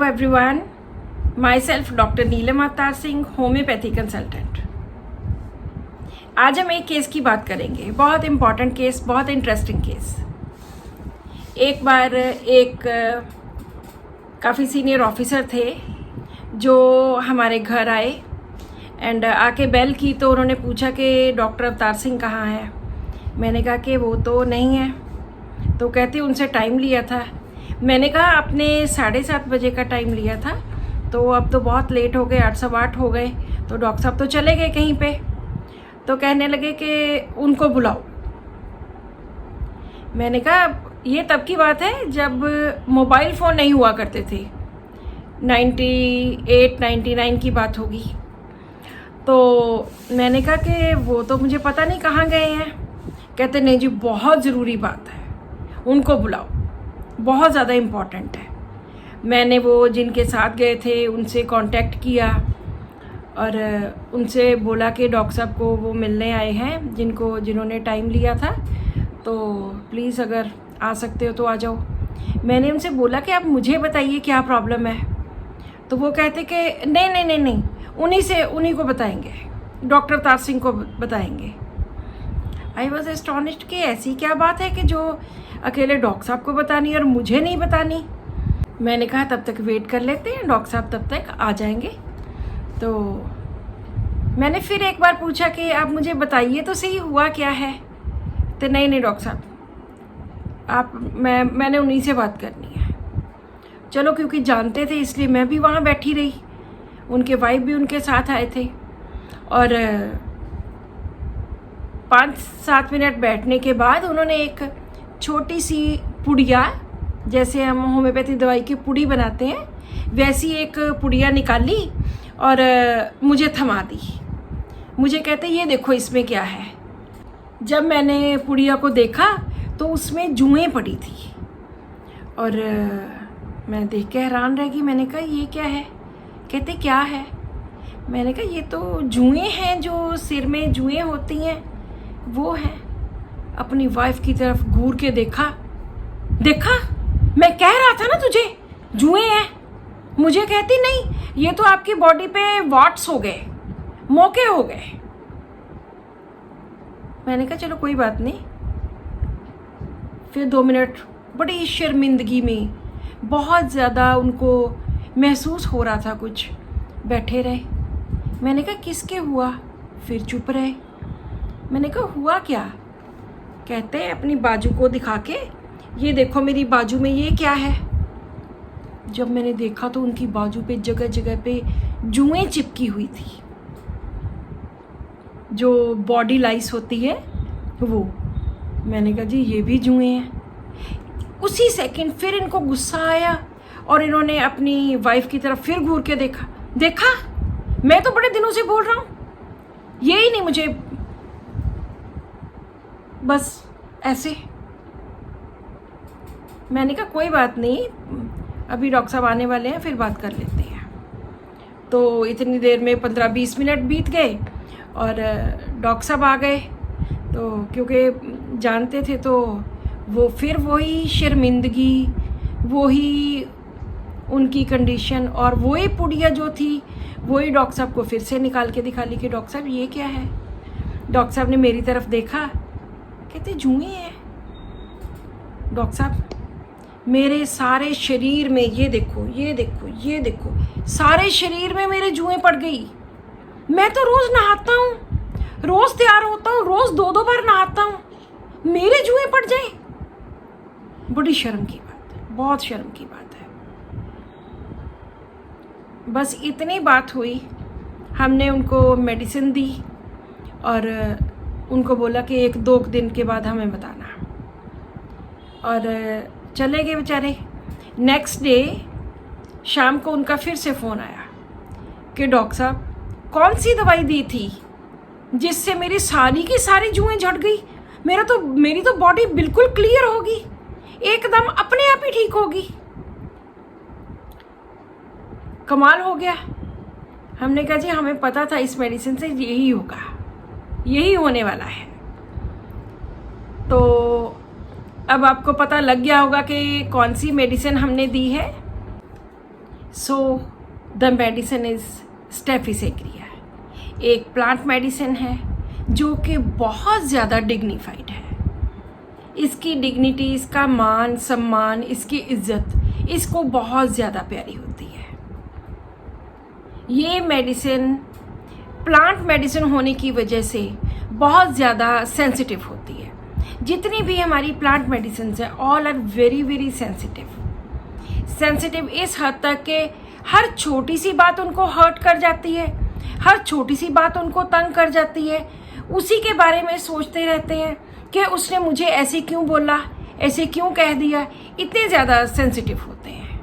everyone, myself doctor नीलम Avtar Singh, homeopathy consultant. आज हम एक केस की बात करेंगे, बहुत इम्पॉर्टेंट केस, बहुत इंटरेस्टिंग केस। एक बार एक काफ़ी सीनियर ऑफिसर थे जो हमारे घर आए एंड आके बेल की तो उन्होंने पूछा कि डॉक्टर अवतार सिंह कहाँ है। मैंने कहा कि वो तो नहीं है। तो कहते उनसे टाइम लिया था। मैंने कहा आपने 7:30 बजे का टाइम लिया था, तो अब तो बहुत लेट हो गए, 8 सवा 8 हो गए, तो डॉक्टर साहब तो चले गए कहीं पे। तो कहने लगे कि उनको बुलाओ। मैंने कहा ये तब की बात है जब मोबाइल फ़ोन नहीं हुआ करते थे, 98-99 की बात होगी। तो मैंने कहा कि वो तो मुझे पता नहीं कहाँ गए हैं। कहते नहीं जी, बहुत ज़रूरी बात है, उनको बुलाओ, बहुत ज़्यादा इम्पॉर्टेंट है। मैंने वो जिनके साथ गए थे उनसे कांटेक्ट किया और उनसे बोला कि डॉक्टर साहब को वो मिलने आए हैं जिन्होंने टाइम लिया था, तो प्लीज़ अगर आ सकते हो तो आ जाओ। मैंने उनसे बोला कि आप मुझे बताइए क्या प्रॉब्लम है। तो वो कहते कि नहीं, उन्हीं को बताएंगे, डॉक्टर अवतार सिंह को बताएंगे। आई वॉज एस्टॉनिश्ड कि ऐसी क्या बात है कि जो अकेले डॉक्टर साहब को बतानी और मुझे नहीं बतानी। मैंने कहा तब तक वेट कर लेते हैं, डॉक्टर साहब तब तक आ जाएंगे। तो मैंने फिर एक बार पूछा कि आप मुझे बताइए तो सही हुआ क्या है। तो नहीं डॉक्टर साहब, मैंने उन्हीं से बात करनी है। चलो, क्योंकि जानते थे इसलिए मैं भी वहाँ बैठी रही, उनके वाइफ भी उनके साथ आए थे। और 5-7 मिनट बैठने के बाद उन्होंने एक छोटी सी पुड़िया, जैसे हम होम्योपैथी दवाई की पुड़ी बनाते हैं वैसी एक पुड़िया निकाली और मुझे थमा दी। मुझे कहते ये देखो इसमें क्या है। जब मैंने पुड़िया को देखा तो उसमें जुएं पड़ी थी और मैं देख के हैरान रह गई। मैंने कहा ये क्या है। कहते क्या है। मैंने कहा ये तो जुएं हैं, जो सिर में जुएं होती हैं वो हैं। अपनी वाइफ की तरफ घूर के देखा, मैं कह रहा था ना तुझे जुएं हैं। मुझे कहती नहीं, ये तो आपकी बॉडी पे वॉट्स हो गए, मोके हो गए। मैंने कहा चलो कोई बात नहीं। फिर 2 मिनट बड़ी शर्मिंदगी में, बहुत ज़्यादा उनको महसूस हो रहा था कुछ, बैठे रहे। मैंने कहा किसके हुआ। फिर चुप रहे। मैंने कहा हुआ क्या। कहते हैं अपनी बाजू को दिखा के, ये देखो मेरी बाजू में ये क्या है। जब मैंने देखा तो उनकी बाजू पे जगह जगह पे जुएं चिपकी हुई थी, जो बॉडी लाइस होती है वो। मैंने कहा जी ये भी जुएं हैं। उसी सेकंड फिर इनको गुस्सा आया और इन्होंने अपनी वाइफ की तरफ फिर घूर के देखा मैं तो बड़े दिनों से बोल रहा हूँ, ये ही नहीं मुझे, बस ऐसे। मैंने कहा कोई बात नहीं, अभी डॉक्टर साहब आने वाले हैं, फिर बात कर लेते हैं। तो इतनी देर में 15-20 मिनट बीत गए और डॉक्टर साहब आ गए। तो क्योंकि जानते थे तो वो फिर वही शर्मिंदगी, वही उनकी कंडीशन और वही पुड़िया जो थी वही डॉक्टर साहब को फिर से निकाल के दिखा ली कि डॉक्टर साहब ये क्या है। डॉक्टर साहब ने मेरी तरफ देखा, कहते जुएं हैं। डॉक्टर साहब मेरे सारे शरीर में ये देखो, सारे शरीर में मेरे जुएं पड़ गई। मैं तो रोज़ नहाता हूँ, रोज़ तैयार होता हूँ, रोज़ 2-2 बार नहाता हूँ, मेरे जुएं पड़ जाएं। बड़ी शर्म की बात है, बहुत शर्म की बात है। बस इतनी बात हुई। हमने उनको मेडिसिन दी और उनको बोला कि 1-2 दिन के बाद हमें बताना, और चले गए बेचारे। नेक्स्ट डे शाम को उनका फिर से फ़ोन आया कि डॉक्टर साहब कौन सी दवाई दी थी जिससे मेरी सारी की सारी जुएं झड़ गई। मेरी तो बॉडी बिल्कुल क्लियर होगी, एकदम अपने आप ही ठीक होगी। कमाल हो गया। हमने कहा जी हमें पता था इस मेडिसिन से यही होगा, यही होने वाला है। तो अब आपको पता लग गया होगा कि कौन सी मेडिसिन हमने दी है। So the medicine is staphysagria. एक प्लांट मेडिसिन है जो कि बहुत ज़्यादा डिग्निफाइड है। इसकी डिग्निटी, इसका मान सम्मान, इसकी इज्जत इसको बहुत ज़्यादा प्यारी होती है। ये मेडिसिन प्लांट मेडिसिन होने की वजह से बहुत ज़्यादा सेंसिटिव होती है। जितनी भी हमारी प्लांट मेडिसिन है all are very very sensitive इस हद तक कि हर छोटी सी बात उनको हर्ट कर जाती है, हर छोटी सी बात उनको तंग कर जाती है। उसी के बारे में सोचते रहते हैं कि उसने मुझे ऐसे क्यों बोला, ऐसे क्यों कह दिया। इतने ज़्यादा सेंसिटिव होते हैं।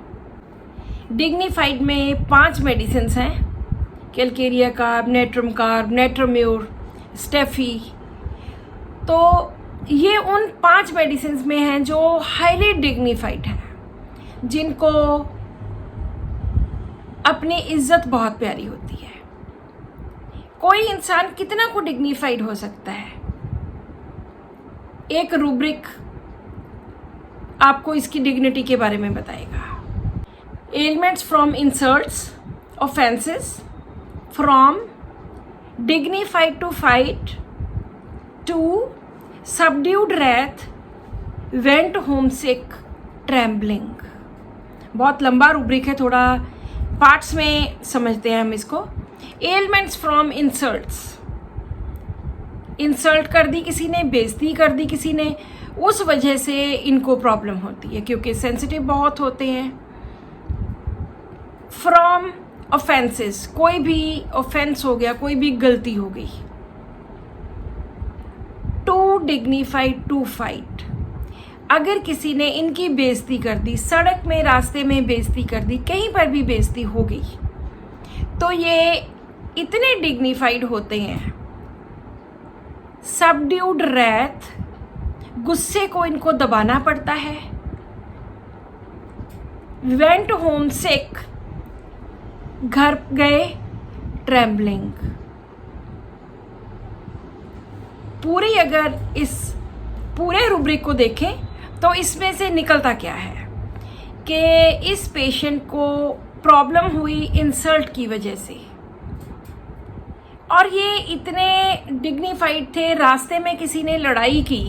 डिग्निफाइड में 5 मेडिसिन हैं, calcarea carb, natrum carb, natrum mur, स्टेफी। तो ये उन 5 मेडिसिन में हैं जो हाईली डिग्निफाइड हैं, जिनको अपनी इज्जत बहुत प्यारी होती है। कोई इंसान कितना को डिग्निफाइड हो सकता है, एक रूब्रिक आपको इसकी डिग्निटी के बारे में बताएगा। Elements from insults, offences, from dignified to fight to subdued wrath, went home sick, trembling. बहुत लंबा रूब्रिक है, थोड़ा पार्ट्स में समझते हैं हम इसको। एलिमेंट्स फ्रॉम इंसल्ट्स, इंसल्ट कर दी किसी ने, बेइज्जती कर दी किसी ने, उस वजह से इनको प्रॉब्लम होती है क्योंकि सेंसिटिव बहुत होते हैं। फ्रॉम ऑफेंसेस, कोई भी ऑफेंस हो गया, कोई भी गलती हो गई। टू डिग्निफाइड टू फाइट, अगर किसी ने इनकी बेइज्जती कर दी, सड़क में रास्ते में बेइज्जती कर दी, कहीं पर भी बेइज्जती हो गई, तो ये इतने डिग्निफाइड होते हैं। सबड्यूड रैथ, गुस्से को इनको दबाना पड़ता है। वेंट होम सिक, घर गए, ट्रेम्बलिंग। पूरी अगर इस पूरे रूब्रिक को देखें तो इसमें से निकलता क्या है कि इस पेशेंट को प्रॉब्लम हुई इंसल्ट की वजह से, और ये इतने डिग्निफाइड थे। रास्ते में किसी ने लड़ाई की,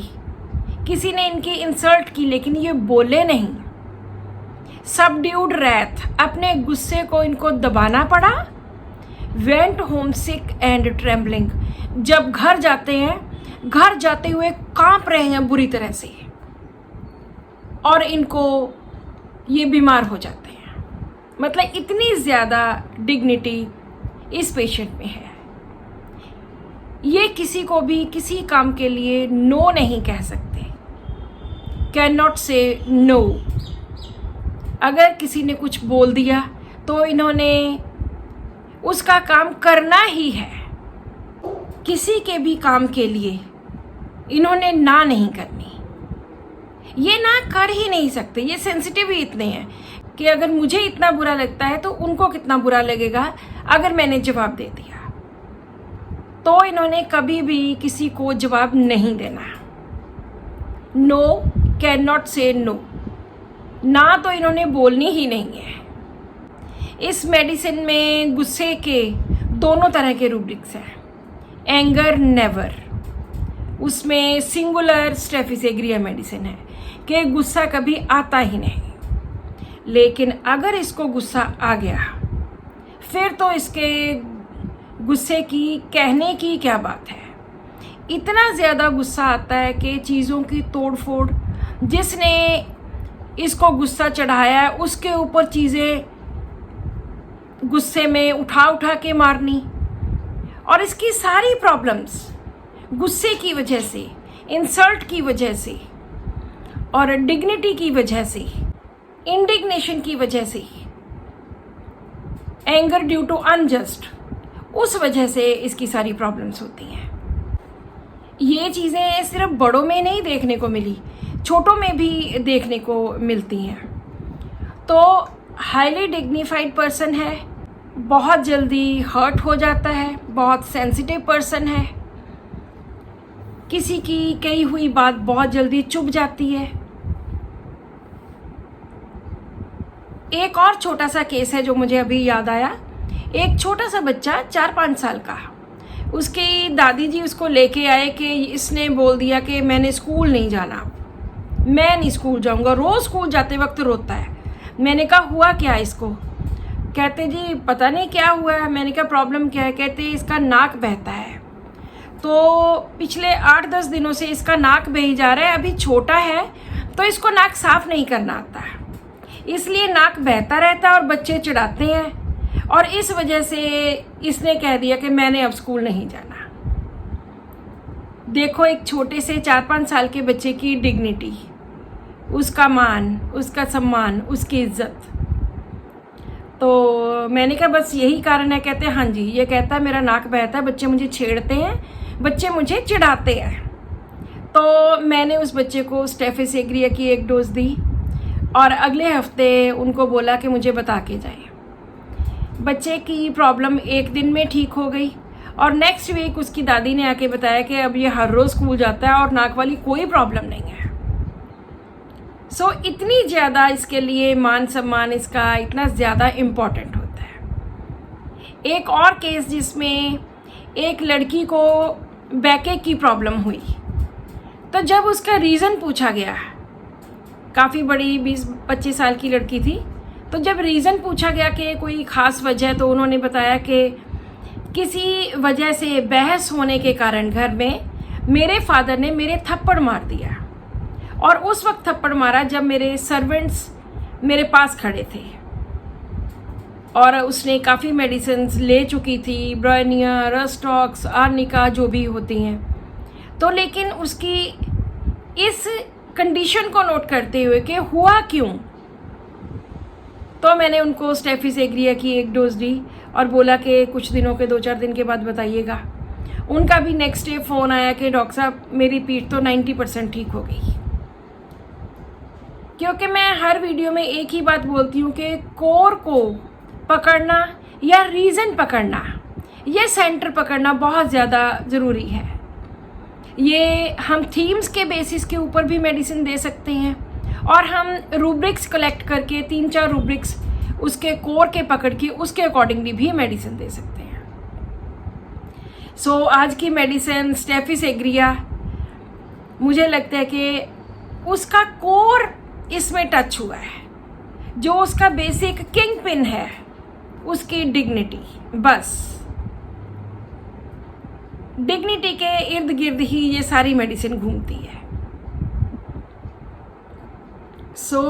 किसी ने इनकी इंसल्ट की, लेकिन ये बोले नहीं। सबड्यूड रैथ, अपने गुस्से को इनको दबाना पड़ा। Went home sick and trembling, जब घर जाते हैं, घर जाते हुए कांप रहे हैं बुरी तरह से, और इनको ये बीमार हो जाते हैं। मतलब इतनी ज़्यादा डिग्निटी इस पेशेंट में है। ये किसी को भी किसी काम के लिए नो नहीं कह सकते, कैन नॉट से नो। अगर किसी ने कुछ बोल दिया तो इन्होंने उसका काम करना ही है। किसी के भी काम के लिए इन्होंने ना नहीं करनी, ये ना कर ही नहीं सकते। ये सेंसिटिव ही इतने हैं कि अगर मुझे इतना बुरा लगता है तो उनको कितना बुरा लगेगा अगर मैंने जवाब दे दिया। तो इन्होंने कभी भी किसी को जवाब नहीं देना। नो, कैन नॉट से नो, ना तो इन्होंने बोलनी ही नहीं है। इस मेडिसिन में गुस्से के दोनों तरह के रूब्रिक्स हैं। एंगर नेवर, उसमें सिंगुलर स्टेफिसेग्रिया मेडिसिन है कि गुस्सा कभी आता ही नहीं। लेकिन अगर इसको गुस्सा आ गया फिर तो इसके गुस्से की कहने की क्या बात है। इतना ज़्यादा गुस्सा आता है कि चीज़ों की तोड़ फोड़, जिसने इसको गुस्सा चढ़ाया है उसके ऊपर चीज़ें गुस्से में उठा उठा के मारनी। और इसकी सारी प्रॉब्लम्स गुस्से की वजह से, इंसल्ट की वजह से, और डिग्निटी की वजह से, इंडिग्नेशन की वजह से, एंगर ड्यू टू अनजस्ट, उस वजह से इसकी सारी प्रॉब्लम्स होती हैं। ये चीज़ें सिर्फ बड़ों में नहीं देखने को मिली, छोटों में भी देखने को मिलती हैं। तो हाईली डिग्निफाइड पर्सन है, बहुत जल्दी हर्ट हो जाता है, बहुत सेंसिटिव पर्सन है, किसी की कही हुई बात बहुत जल्दी चुभ जाती है। एक और छोटा सा केस है जो मुझे अभी याद आया। एक छोटा सा बच्चा 4-5 साल का, उसकी दादी जी उसको लेके आए कि इसने बोल दिया कि मैंने स्कूल नहीं जाना, मैं नहीं स्कूल जाऊंगा। रोज़ स्कूल जाते वक्त रोता है। मैंने कहा हुआ क्या इसको? कहते जी पता नहीं क्या हुआ है। मैंने कहा प्रॉब्लम क्या है? कहते इसका नाक बहता है। तो पिछले 8-10 दिनों से इसका नाक बही जा रहा है। अभी छोटा है तो इसको नाक साफ नहीं करना आता है, इसलिए नाक बहता रहता है और बच्चे चिढ़ाते हैं, और इस वजह से इसने कह दिया कि मैंने अब स्कूल नहीं जाना। देखो, एक छोटे से 4-5 साल के बच्चे की डिग्निटी, उसका मान, उसका सम्मान, उसकी इज्जत। तो मैंने कहा बस यही कारण है? कहते हैं हाँ जी, ये कहता है मेरा नाक बहता है, बच्चे मुझे छेड़ते हैं, बच्चे मुझे चिढ़ाते हैं। तो मैंने उस बच्चे को स्टेफिस एग्रिया की 1 डोज दी और अगले हफ्ते उनको बोला कि मुझे बता के जाएं। बच्चे की प्रॉब्लम 1 दिन में ठीक हो गई और नेक्स्ट वीक उसकी दादी ने आके बताया कि अब ये हर रोज़ स्कूल जाता है और नाक वाली कोई प्रॉब्लम नहीं है। सो इतनी ज़्यादा इसके लिए मान सम्मान इसका इतना ज़्यादा इम्पॉर्टेंट होता है। एक और केस जिसमें एक लड़की को बैके की प्रॉब्लम हुई, तो जब उसका रीज़न पूछा गया, काफ़ी बड़ी 20-25 साल की लड़की थी, तो जब रीज़न पूछा गया कि कोई ख़ास वजह, तो उन्होंने बताया कि किसी वजह से बहस होने के कारण घर में मेरे फादर ने मेरे थप्पड़ मार दिया, और उस वक्त थप्पड़ मारा जब मेरे सर्वेंट्स मेरे पास खड़े थे, और उसने काफ़ी मेडिसिन्स ले चुकी थी, ब्रानिया, रस्टॉक्स, आर्निका जो भी होती हैं। तो लेकिन उसकी इस कंडीशन को नोट करते हुए कि हुआ क्यों, तो मैंने उनको स्टेफिस एग्रिया की 1 डोज दी और बोला कि कुछ दिनों के 2-4 दिन के बाद बताइएगा। उनका भी नेक्स्ट डे फ़ोन आया कि डॉक्टर साहब मेरी पीठ तो 90% ठीक हो गई। क्योंकि मैं हर वीडियो में एक ही बात बोलती हूँ कि कोर को पकड़ना या रीज़न पकड़ना, ये सेंटर पकड़ना बहुत ज़्यादा ज़रूरी है। ये हम थीम्स के बेसिस के ऊपर भी मेडिसिन दे सकते हैं, और हम रूब्रिक्स कलेक्ट करके 3-4 रूब्रिक्स उसके कोर के पकड़ के उसके अकॉर्डिंगली भी मेडिसिन दे सकते हैं। सो आज की मेडिसिन स्टेफिस एग्रिया, मुझे लगता है कि उसका कोर इसमें टच हुआ है, जो उसका बेसिक किंग पिन है, उसकी डिग्निटी। बस डिग्निटी के इर्द गिर्द ही ये सारी मेडिसिन घूमती है। सो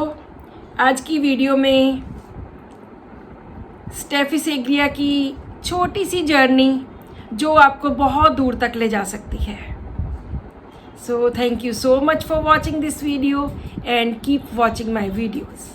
आज की वीडियो में स्टेफिस एग्रिया की छोटी सी जर्नी जो आपको बहुत दूर तक ले जा सकती है। So thank you so much for watching this video and keep watching my videos.